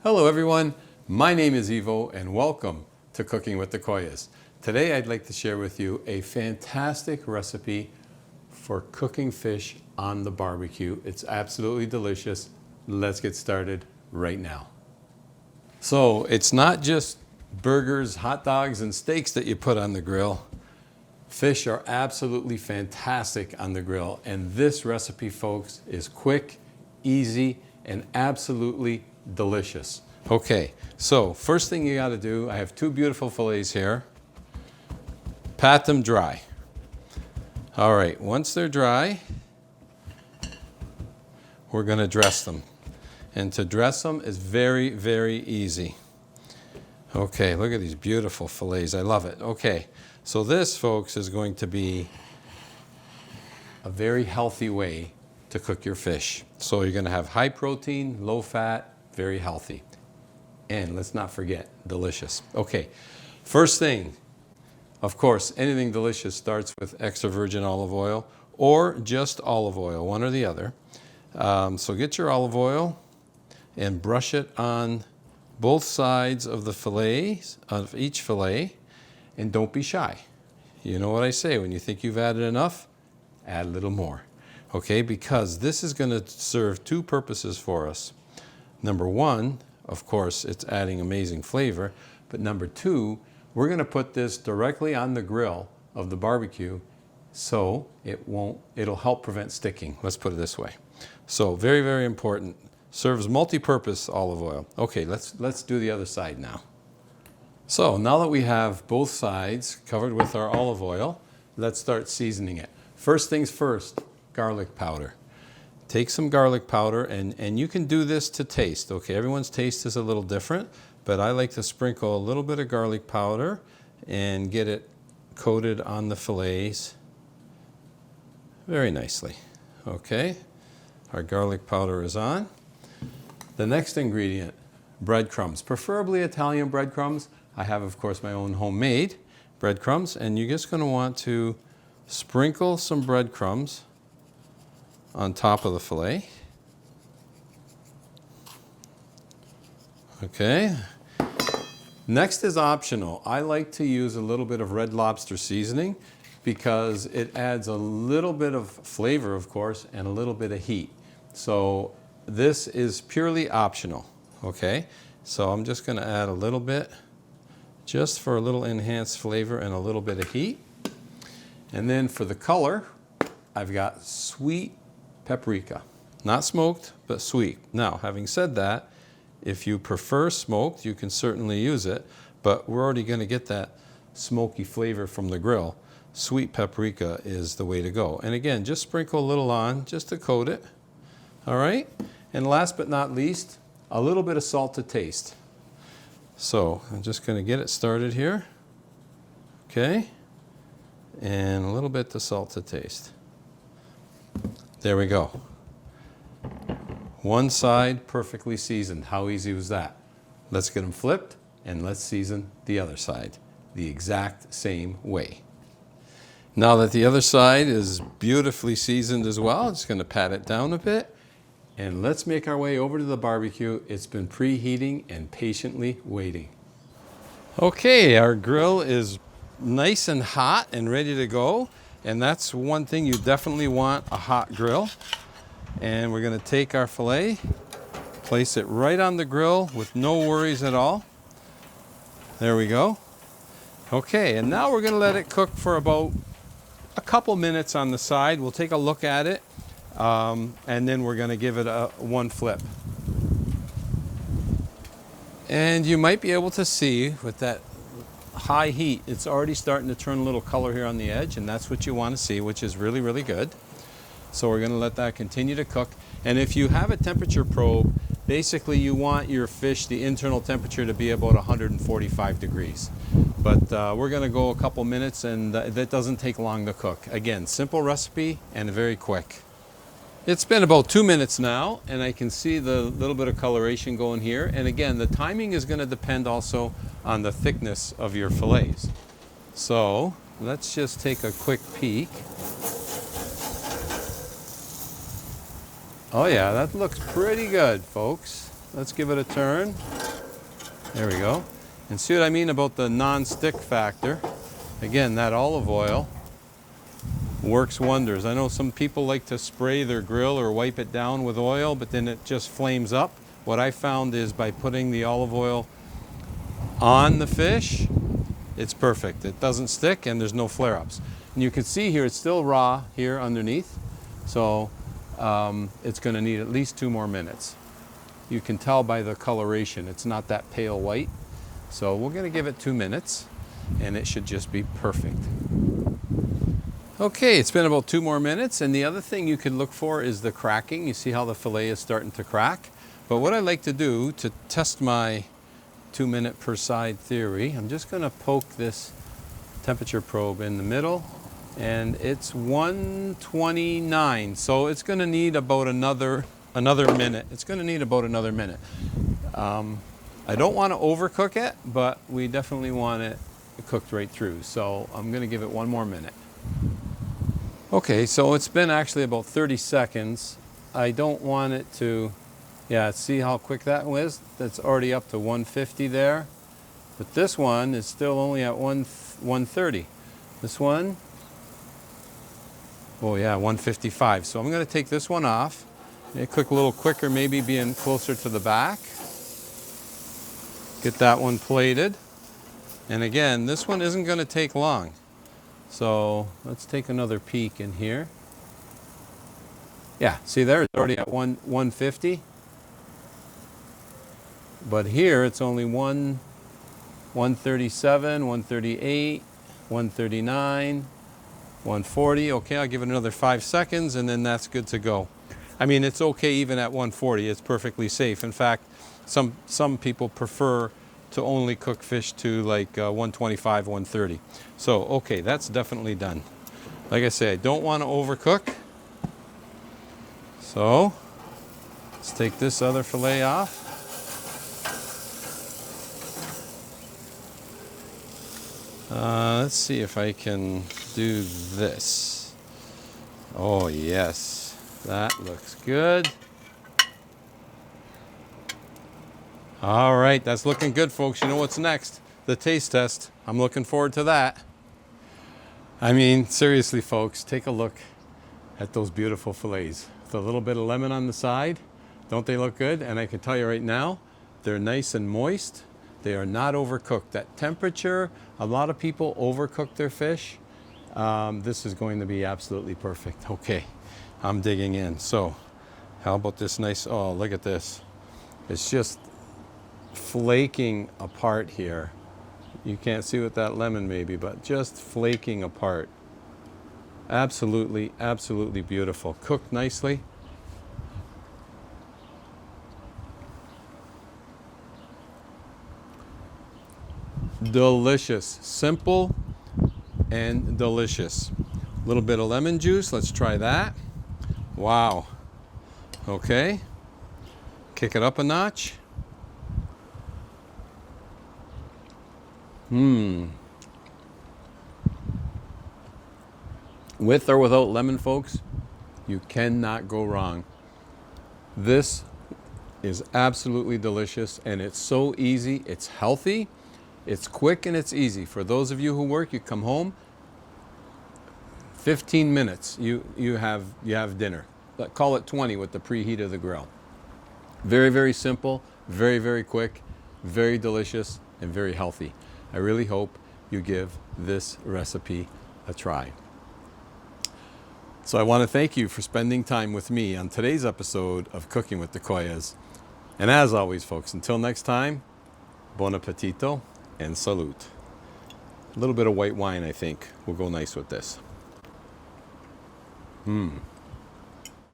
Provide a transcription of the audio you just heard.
Hello everyone, my name is EVOO and welcome to Cooking with the Koyas. Today I'd like to share with you a fantastic recipe for cooking fish on the barbecue. It's absolutely delicious. Let's get started right now. So it's not just burgers, hot dogs, and steaks that you put on the grill. Fish are absolutely fantastic on the grill, and this recipe, folks, is quick, easy, and absolutely delicious. Okay, so first thing you got to do, I have two beautiful fillets here. Pat them dry. All right, once they're dry, we're going to dress them. And to dress them is very, very easy. Okay, look at these beautiful fillets. I love it. Okay, so this, folks, is going to be a very healthy way to cook your fish. So you're going to have high protein, low fat, very healthy. And let's not forget, delicious. Okay, first thing, of course, anything delicious starts with extra virgin olive oil or just olive oil, one or the other. So get your olive oil and brush it on both sides of the fillets, of each fillet, and don't be shy. You know what I say, when you think you've added enough, add a little more. Okay, because this is going to serve two purposes for us. Number one, of course, it's adding amazing flavor, but number two, we're going to put this directly on the grill of the barbecue so it'll help prevent sticking. Let's put it this way. So very, very important. Serves multi-purpose olive oil. Okay, let's do the other side now. So now that we have both sides covered with our olive oil, let's start seasoning it. First things first, garlic powder. Take some garlic powder, and you can do this to taste, okay? Everyone's taste is a little different, but I like to sprinkle a little bit of garlic powder and get it coated on the fillets very nicely. Okay, our garlic powder is on. The next ingredient, breadcrumbs, preferably Italian breadcrumbs. I have, of course, my own homemade breadcrumbs, and you're just going to want to sprinkle some breadcrumbs on top of the fillet. Okay. Next is optional. I like to use a little bit of Red Lobster seasoning because it adds a little bit of flavor, of course, and a little bit of heat. So this is purely optional. Okay. So I'm just going to add a little bit just for a little enhanced flavor and a little bit of heat. And then for the color, I've got sweet paprika. Not smoked, but sweet. Now, having said that, if you prefer smoked, you can certainly use it, but we're already going to get that smoky flavor from the grill. Sweet paprika is the way to go. And again, just sprinkle a little on just to coat it. All right? And last but not least, a little bit of salt to taste. So I'm just going to get it started here. Okay? And a little bit of salt to taste. There we go. One side perfectly seasoned. How easy was that? Let's get them flipped and let's season the other side the exact same way. Now that the other side is beautifully seasoned as well, I'm just going to pat it down a bit and let's make our way over to the barbecue. It's been preheating and patiently waiting. Okay, our grill is nice and hot and ready to go. And that's one thing you definitely want, a hot grill. And we're going to take our fillet, place it right on the grill with no worries at all. There we go. Okay, and now we're going to let it cook for about a couple minutes on the side. We'll take a look at it, and then we're going to give it one flip. And you might be able to see with that high heat, it's already starting to turn a little color here on the edge, and that's what you want to see, which is really, really good. So we're going to let that continue to cook. And if you have a temperature probe, basically you want your fish, the internal temperature, to be about 145 degrees. But we're going to go a couple minutes, and that doesn't take long to cook. Again, simple recipe and very quick. It's been about 2 minutes now, and I can see the little bit of coloration going here. And again, the timing is going to depend also on the thickness of your fillets. So let's just take a quick peek. Oh yeah, that looks pretty good, folks. let's give it a turn. There we go. And see what I mean about the non-stick factor. Again, that olive oil works wonders. I know some people like to spray their grill or wipe it down with oil, but then it just flames up. What I found is by putting the olive oil on the fish, it's perfect. It doesn't stick and there's no flare-ups. And you can see here it's still raw here underneath, so it's going to need at least 2 more minutes. You can tell by the coloration, it's not that pale white. So we're going to give it 2 minutes and it should just be perfect. Okay, it's been about 2 more minutes, and the other thing you can look for is the cracking. You see how the fillet is starting to crack? But what I like to do to test my 2-minute per side theory, I'm just going to poke this temperature probe in the middle, and it's 129. So it's going to need about another minute. It's going to need about another minute. I don't want to overcook it, but we definitely want it cooked right through. So I'm going to give it 1 more minute. Okay, so it's been actually about 30 seconds. I don't want it to, yeah, see how quick that was? That's already up to 150 there. But this one is still only at 130. This one, oh yeah, 155. So I'm going to take this one off. It cook a little quicker, maybe being closer to the back. Get that one plated. And again, this one isn't going to take long. So let's take another peek in here. Yeah, see there, it's already at 150. But here it's only 137, 138, 139, 140. Okay, I'll give it another 5 seconds and then that's good to go. I mean, it's okay even at 140. It's perfectly safe. In fact, some people prefer to only cook fish to like 125, 130. So, okay, that's definitely done. Like I say, I don't want to overcook. So, let's take this other fillet off. Let's see if I can do this. Oh, yes, that looks good. All right, that's looking good, folks. You know what's next? The taste test. I'm looking forward to that. I mean, seriously, folks, take a look at those beautiful fillets. With a little bit of lemon on the side. Don't they look good? And I can tell you right now, they're nice and moist. They are not overcooked. That temperature, a lot of people overcook their fish. This is going to be absolutely perfect. Okay, I'm digging in. So, how about this nice, oh, look at this. It's just flaking apart here. You can't see with that lemon maybe, but just flaking apart. Absolutely, absolutely beautiful. Cooked nicely. Delicious. Simple and delicious. A little bit of lemon juice. Let's try that. Wow. Okay. Kick it up a notch. With or without lemon, folks, you cannot go wrong. This is absolutely delicious, and it's so easy. It's healthy, it's quick, and it's easy. For those of you who work, you come home, 15 minutes, you have dinner. Call it 20 with the preheat of the grill. Very, very simple, very, very quick, very delicious, and very healthy. I really hope you give this recipe a try. So I want to thank you for spending time with me on today's episode of Cooking with the Koyas. And as always, folks, until next time, bon appetito and salute. A little bit of white wine, I think, will go nice with this.